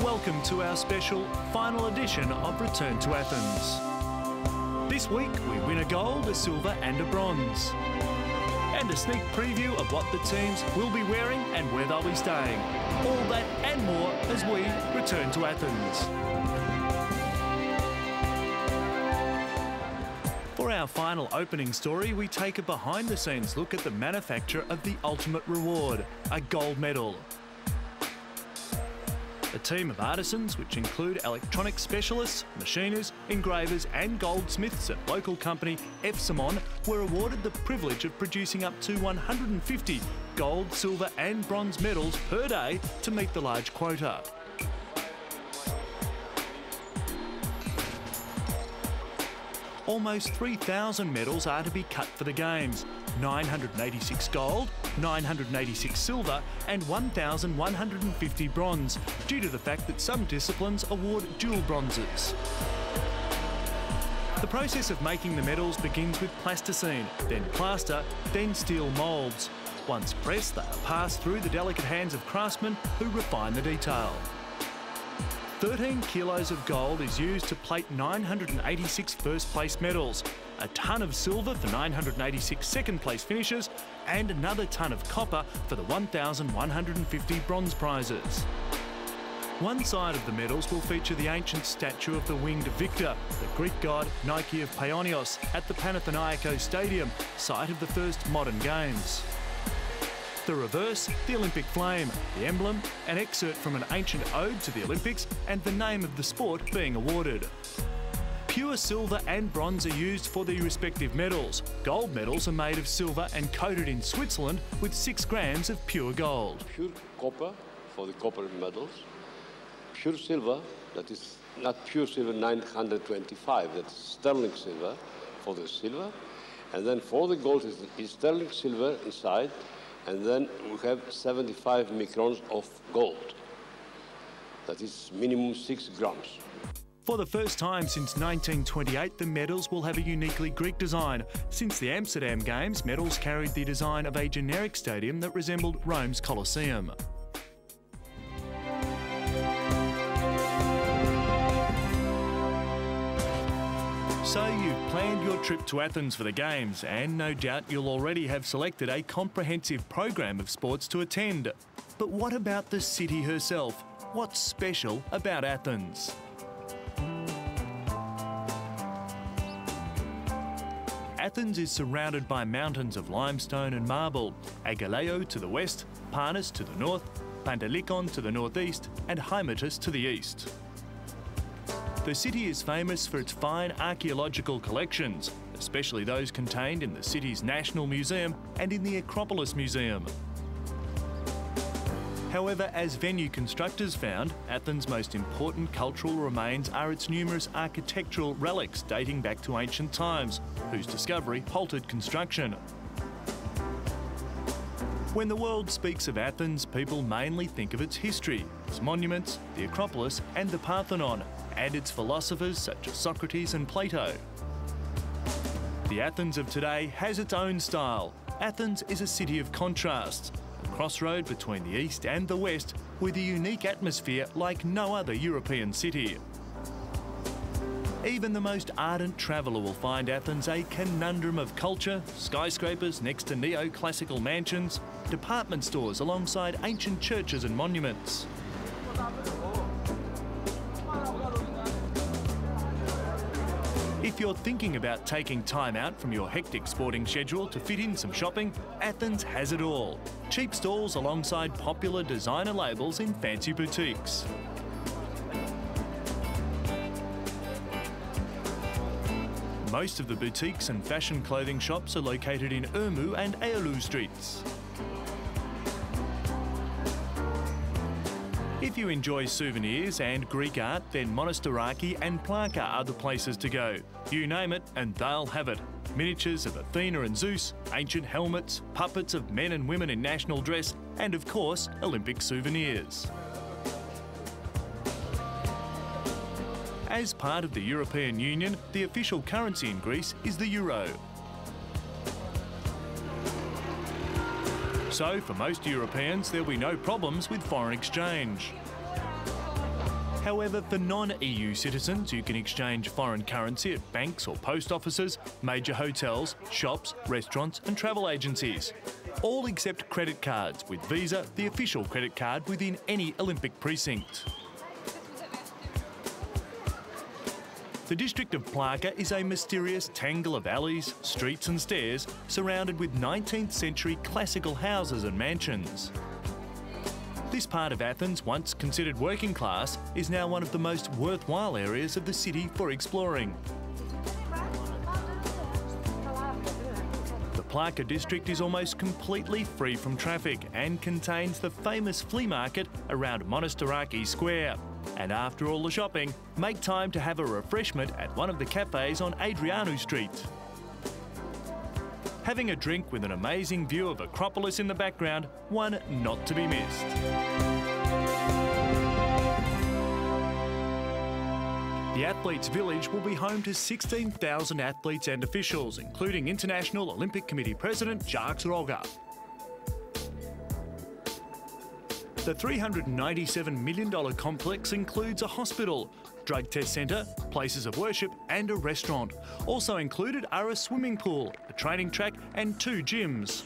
Welcome to our special final edition of Return to Athens. This week we win a gold, a silver and a bronze. And a sneak preview of what the teams will be wearing and where they'll be staying. All that and more as we return to Athens. For our final opening story, we take a behind-the-scenes look at the manufacture of the ultimate reward, a gold medal. A team of artisans, which include electronic specialists, machiners, engravers and goldsmiths at local company F. Simon, were awarded the privilege of producing up to 150 gold, silver and bronze medals per day to meet the large quota. Almost 3,000 medals are to be cut for the Games, 986 gold, 986 silver and 1,150 bronze, due to the fact that some disciplines award dual bronzes. The process of making the medals begins with plasticine, then plaster, then steel moulds. Once pressed, they are passed through the delicate hands of craftsmen who refine the detail. 13 kilos of gold is used to plate 986 first-place medals, a tonne of silver for 986 second-place finishes, and another tonne of copper for the 1,150 bronze prizes. One side of the medals will feature the ancient statue of the winged victor, the Greek god Nike of Paionios, at the Panathinaikos Stadium, site of the first modern Games. The reverse, the Olympic flame, the emblem, an excerpt from an ancient ode to the Olympics and the name of the sport being awarded. Pure silver and bronze are used for the respective medals. Gold medals are made of silver and coated in Switzerland with 6 grams of pure gold. Pure copper for the copper medals. Pure silver, that is not pure silver 925, that's sterling silver for the silver. And then for the gold is sterling silver inside. And then we have 75 microns of gold. That is minimum 6 grams. For the first time since 1928, the medals will have a uniquely Greek design. Since the Amsterdam Games, medals carried the design of a generic stadium that resembled Rome's Colosseum. So you've planned your trip to Athens for the Games, and no doubt you'll already have selected a comprehensive program of sports to attend. But what about the city herself? What's special about Athens? Athens is surrounded by mountains of limestone and marble, Agaleo to the west, Parnas to the north, Pandalikon to the northeast, and Hymettus to the east. The city is famous for its fine archaeological collections, especially those contained in the city's National Museum and in the Acropolis Museum. However, as venue constructors found, Athens' most important cultural remains are its numerous architectural relics dating back to ancient times, whose discovery halted construction. When the world speaks of Athens, people mainly think of its history, its monuments, the Acropolis and the Parthenon, and its philosophers such as Socrates and Plato. The Athens of today has its own style. Athens is a city of contrasts, a crossroad between the east and the west, with a unique atmosphere like no other European city. Even the most ardent traveller will find Athens a conundrum of culture, skyscrapers next to neoclassical mansions, department stores alongside ancient churches and monuments. If you're thinking about taking time out from your hectic sporting schedule to fit in some shopping, Athens has it all. Cheap stalls alongside popular designer labels in fancy boutiques. Most of the boutiques and fashion clothing shops are located in Ermou and Eolou streets. If you enjoy souvenirs and Greek art, then Monastiraki and Plaka are the places to go. You name it and they'll have it. Miniatures of Athena and Zeus, ancient helmets, puppets of men and women in national dress, and of course, Olympic souvenirs. As part of the European Union, the official currency in Greece is the euro. So, for most Europeans, there'll be no problems with foreign exchange. However, for non-EU citizens, you can exchange foreign currency at banks or post offices, major hotels, shops, restaurants and travel agencies. All except credit cards, with Visa the official credit card within any Olympic precinct. The district of Plaka is a mysterious tangle of alleys, streets and stairs surrounded with 19th century classical houses and mansions. This part of Athens, once considered working class, is now one of the most worthwhile areas of the city for exploring. The Plaka district is almost completely free from traffic and contains the famous flea market around Monastiraki Square. And after all the shopping, make time to have a refreshment at one of the cafes on Adrianou Street. Having a drink with an amazing view of Acropolis in the background, one not to be missed. The Athletes' Village will be home to 16,000 athletes and officials, including International Olympic Committee President Jacques Roga. The $397 million complex includes a hospital, drug test centre, places of worship and a restaurant. Also included are a swimming pool, a training track and 2 gyms.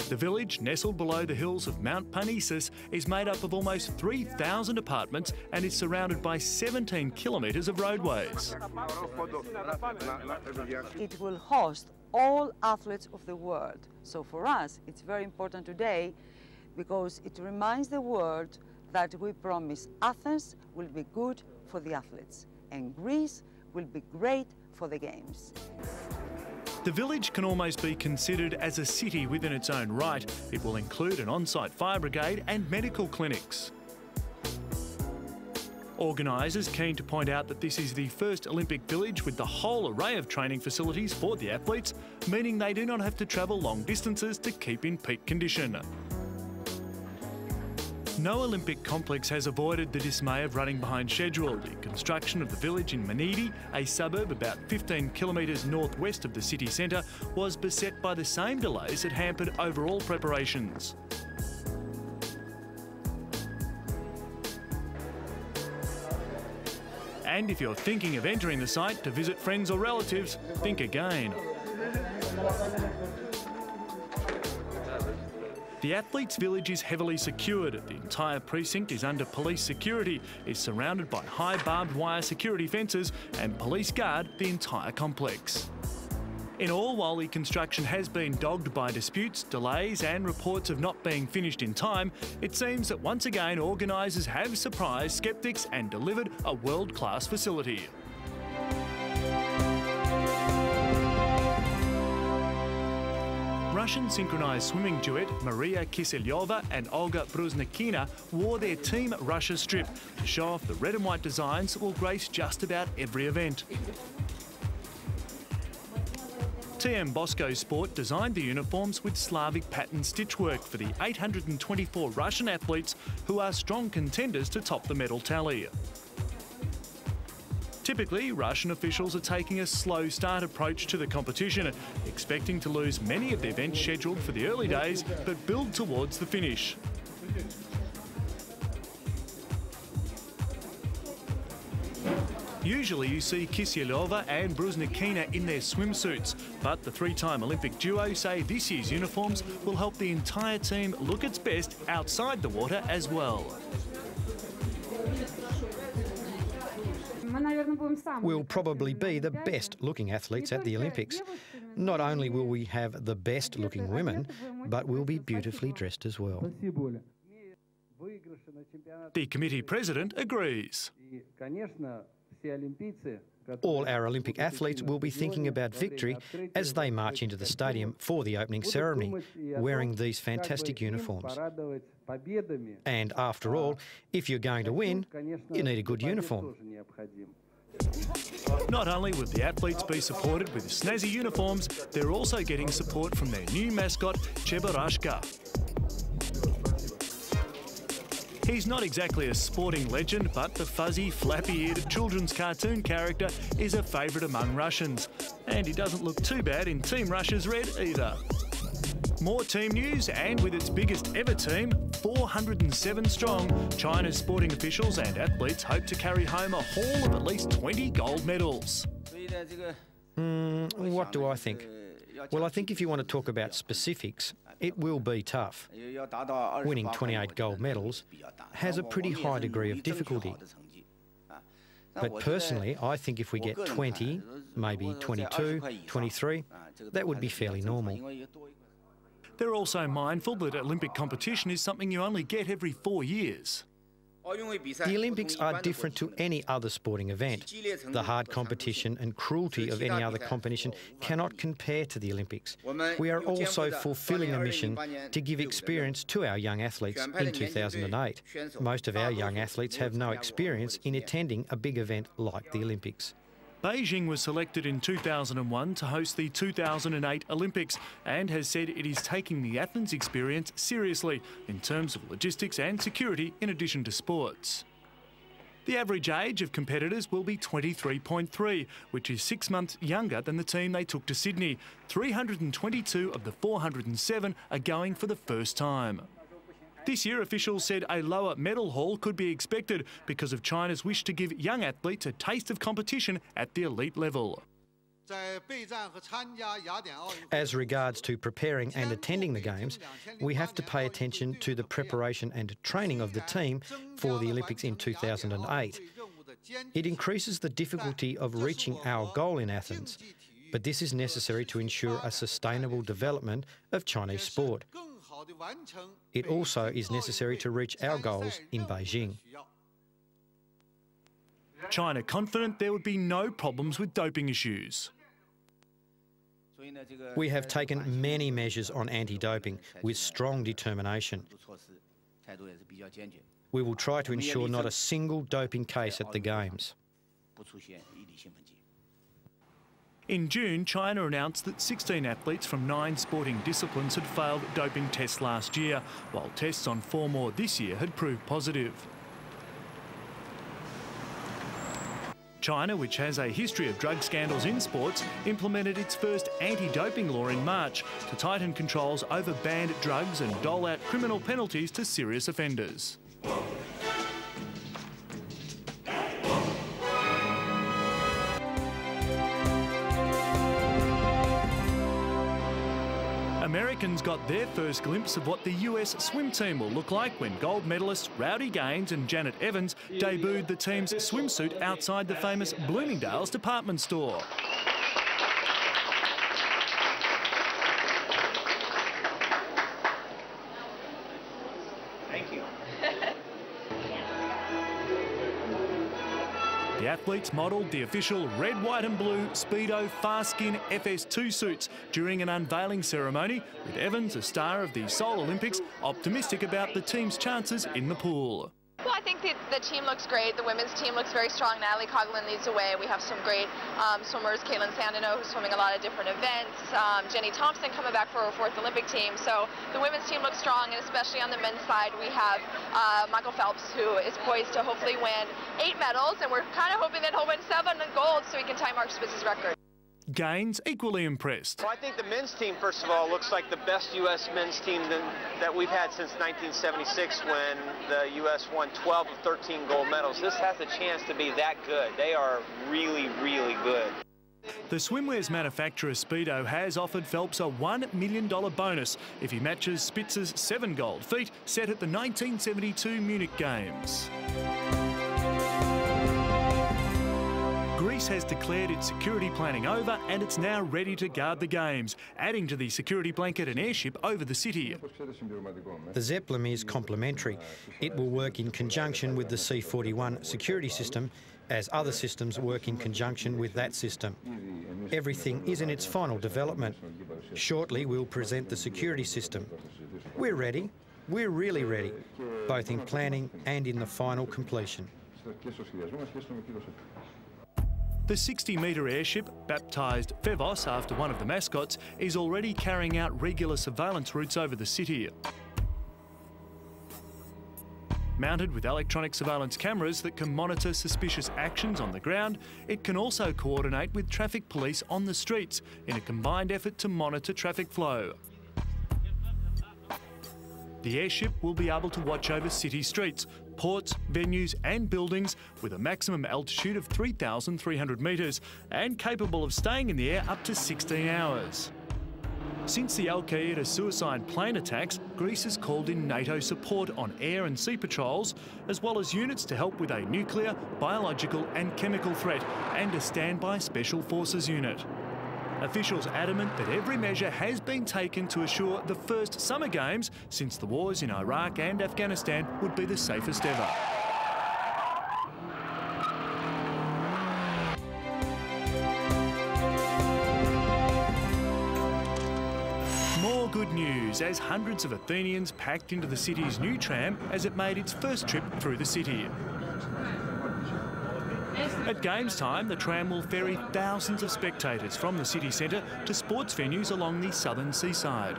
The village, nestled below the hills of Mount Parnassus, is made up of almost 3,000 apartments and is surrounded by 17 kilometres of roadways. It will host all athletes of the world. So for us, it's very important today because it reminds the world that we promise Athens will be good for the athletes and Greece will be great for the Games. The village can almost be considered as a city within its own right. It will include an on-site fire brigade and medical clinics. Organisers keen to point out that this is the first Olympic village with the whole array of training facilities for the athletes, meaning they do not have to travel long distances to keep in peak condition. No Olympic complex has avoided the dismay of running behind schedule. The construction of the village in Menidi, a suburb about 15 kilometres northwest of the city centre, was beset by the same delays that hampered overall preparations. And if you're thinking of entering the site to visit friends or relatives, think again. The Athletes' Village is heavily secured. The entire precinct is under police security, is surrounded by high barbed wire security fences and police guard the entire complex. In all, while the construction has been dogged by disputes, delays and reports of not being finished in time, it seems that once again organisers have surprised sceptics and delivered a world-class facility. Russian synchronised swimming duet Maria Kiselyova and Olga Brusnikina wore their Team Russia strip to show off the red and white designs that will grace just about every event. TM Bosco Sport designed the uniforms with Slavic pattern stitchwork for the 824 Russian athletes who are strong contenders to top the medal tally. Typically, Russian officials are taking a slow start approach to the competition, expecting to lose many of the events scheduled for the early days, but build towards the finish. Usually you see Kiselyova and Brusnikina in their swimsuits, but the 3-time Olympic duo say this year's uniforms will help the entire team look its best outside the water as well. We'll probably be the best looking athletes at the Olympics. Not only will we have the best looking women, but we'll be beautifully dressed as well. The committee president agrees. All our Olympic athletes will be thinking about victory as they march into the stadium for the opening ceremony, wearing these fantastic uniforms. And after all, if you're going to win, you need a good uniform. Not only will the athletes be supported with snazzy uniforms, they're also getting support from their new mascot, Cheburashka. He's not exactly a sporting legend, but the fuzzy, flappy-eared children's cartoon character is a favourite among Russians. And he doesn't look too bad in Team Russia's red either. More team news, and with its biggest ever team, 407 strong, China's sporting officials and athletes hope to carry home a haul of at least 20 gold medals. What do I think? Well, I think if you want to talk about specifics, it will be tough. Winning 28 gold medals has a pretty high degree of difficulty. But personally, I think if we get 20, maybe 22, 23, that would be fairly normal. They're also mindful that Olympic competition is something you only get every 4 years. The Olympics are different to any other sporting event. The hard competition and cruelty of any other competition cannot compare to the Olympics. We are also fulfilling a mission to give experience to our young athletes in 2008. Most of our young athletes have no experience in attending a big event like the Olympics. Beijing was selected in 2001 to host the 2008 Olympics and has said it is taking the Athens experience seriously in terms of logistics and security in addition to sports. The average age of competitors will be 23.3, which is 6 months younger than the team they took to Sydney. 322 of the 407 are going for the first time. This year, officials said a lower medal haul could be expected because of China's wish to give young athletes a taste of competition at the elite level. As regards to preparing and attending the Games, we have to pay attention to the preparation and training of the team for the Olympics in 2008. It increases the difficulty of reaching our goal in Athens, but this is necessary to ensure a sustainable development of Chinese sport. It also is necessary to reach our goals in Beijing. China confident there would be no problems with doping issues. We have taken many measures on anti-doping with strong determination. We will try to ensure not a single doping case at the Games. In June, China announced that 16 athletes from 9 sporting disciplines had failed doping tests last year, while tests on 4 more this year had proved positive. China, which has a history of drug scandals in sports, implemented its first anti-doping law in March to tighten controls over banned drugs and dole out criminal penalties to serious offenders. Americans got their first glimpse of what the US swim team will look like when gold medalists Rowdy Gaines and Janet Evans debuted the team's swimsuit outside the famous Bloomingdale's department store. Thank you. The athletes modelled the official red, white and blue Speedo Farskin FS2 suits during an unveiling ceremony, with Evans, a star of the Seoul Olympics, optimistic about the team's chances in the pool. Well, I think the team looks great. The women's team looks very strong. Natalie Coughlin leads the way. We have some great swimmers. Caitlin Sandino, who's swimming a lot of different events. Jenny Thompson coming back for her 4th Olympic team. So the women's team looks strong, and especially on the men's side, we have Michael Phelps, who is poised to hopefully win 8 medals, and we're kind of hoping that he'll win 7 gold so he can tie Mark Spitz's record. Gaines equally impressed. Well, I think the men's team, first of all, looks like the best U.S. men's team that we've had since 1976, when the U.S. won 12 of 13 gold medals. This has a chance to be that good. They are really, really good. The swimwear's manufacturer Speedo has offered Phelps a $1 million bonus if he matches Spitz's 7 gold feat set at the 1972 Munich Games. Greece has declared its security planning over and it's now ready to guard the Games, adding to the security blanket an airship over the city. The Zeppelin is complementary. It will work in conjunction with the C-41 security system, as other systems work in conjunction with that system. Everything is in its final development. Shortly, we'll present the security system. We're ready. We're really ready, both in planning and in the final completion. The 60-metre airship, baptised Phevos after one of the mascots, is already carrying out regular surveillance routes over the city. Mounted with electronic surveillance cameras that can monitor suspicious actions on the ground, it can also coordinate with traffic police on the streets in a combined effort to monitor traffic flow. The airship will be able to watch over city streets, ports, venues and buildings with a maximum altitude of 3,300 metres and capable of staying in the air up to 16 hours. Since the Al-Qaeda suicide plane attacks, Greece has called in NATO support on air and sea patrols, as well as units to help with a nuclear, biological and chemical threat, and a standby special forces unit. Officials adamant that every measure has been taken to assure the first Summer Games since the wars in Iraq and Afghanistan would be the safest ever. More good news as hundreds of Athenians packed into the city's new tram as it made its first trip through the city. At games time, the tram will ferry thousands of spectators from the city centre to sports venues along the southern seaside.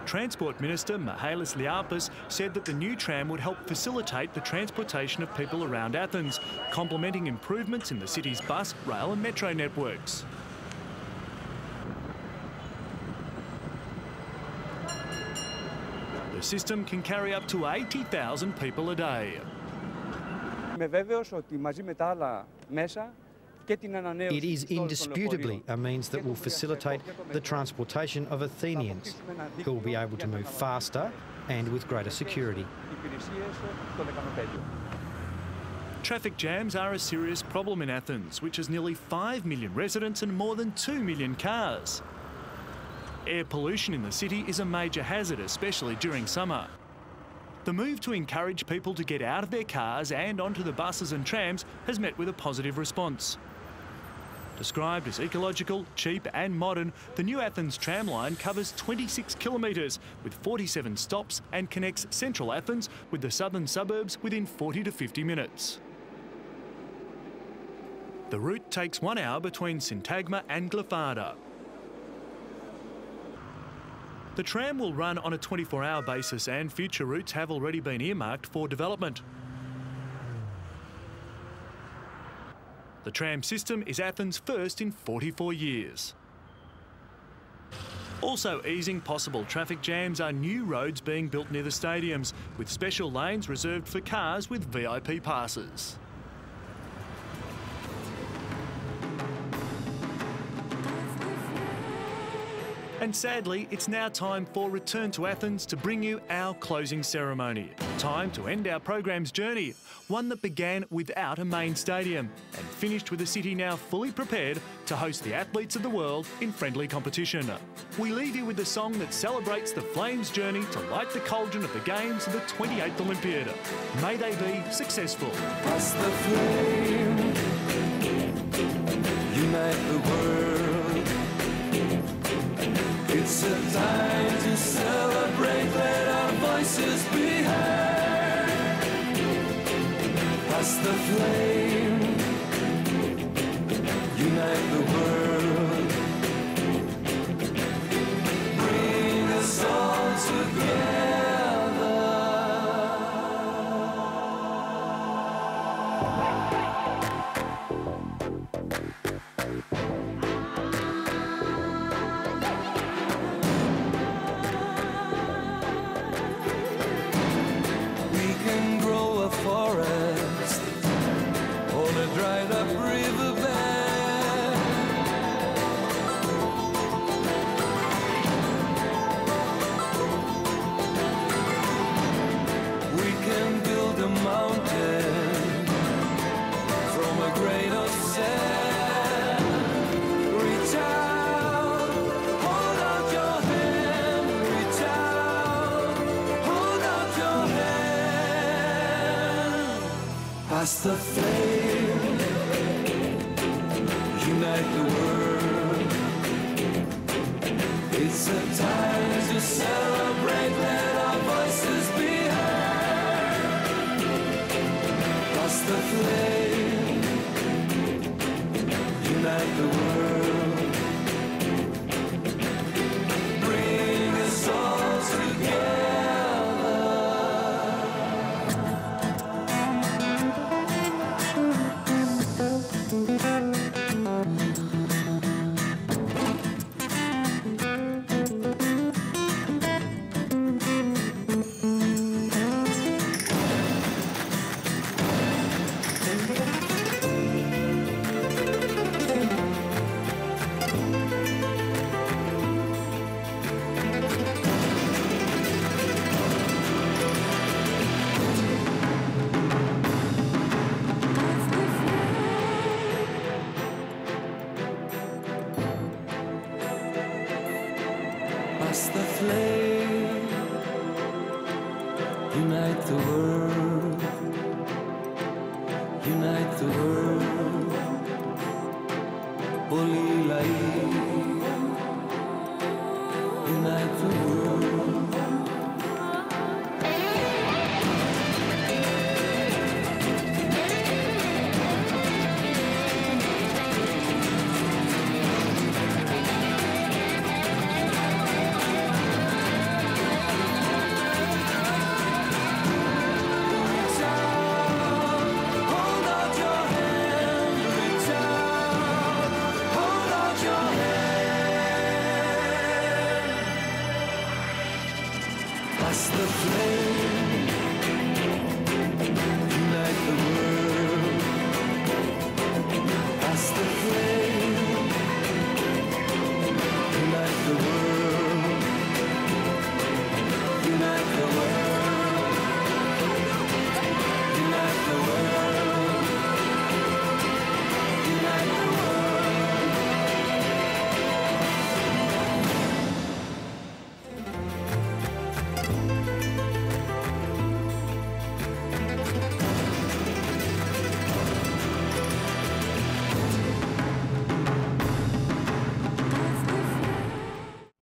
Transport Minister Mihalis Liapis said that the new tram would help facilitate the transportation of people around Athens, complementing improvements in the city's bus, rail and metro networks. The system can carry up to 80,000 people a day. It is indisputably a means that will facilitate the transportation of Athenians, who will be able to move faster and with greater security. Traffic jams are a serious problem in Athens, which has nearly 5 million residents and more than 2 million cars. Air pollution in the city is a major hazard, especially during summer. The move to encourage people to get out of their cars and onto the buses and trams has met with a positive response. Described as ecological, cheap and modern, the new Athens tram line covers 26 kilometres with 47 stops and connects central Athens with the southern suburbs within 40 to 50 minutes. The route takes 1 hour between Syntagma and Glyphada. The tram will run on a 24-hour basis and future routes have already been earmarked for development. The tram system is Athens' first in 44 years. Also easing possible traffic jams are new roads being built near the stadiums, with special lanes reserved for cars with VIP passes. And sadly, it's now time for Return to Athens to bring you our closing ceremony. Time to end our program's journey, one that began without a main stadium and finished with a city now fully prepared to host the athletes of the world in friendly competition. We leave you with the song that celebrates the Flames' journey to light the cauldron of the Games of the 28th Olympiad. May they be successful. Pass the flame, unite the world. It's a time to celebrate, let our voices be heard. Pass the flame, unite the world. Bring us all together. Forest, on a dried up riverbed. We can build a mountain from a grain of sand. Reach out, hold out your hand. Reach out, hold out your hand. Pass the flame, unite the world. It's a time to celebrate, let our voices be heard. Pass the flame, unite the world. Bring us all together. Unite the world. Unite the world. Holy light. Unite the world. That's the flame. Unite the world.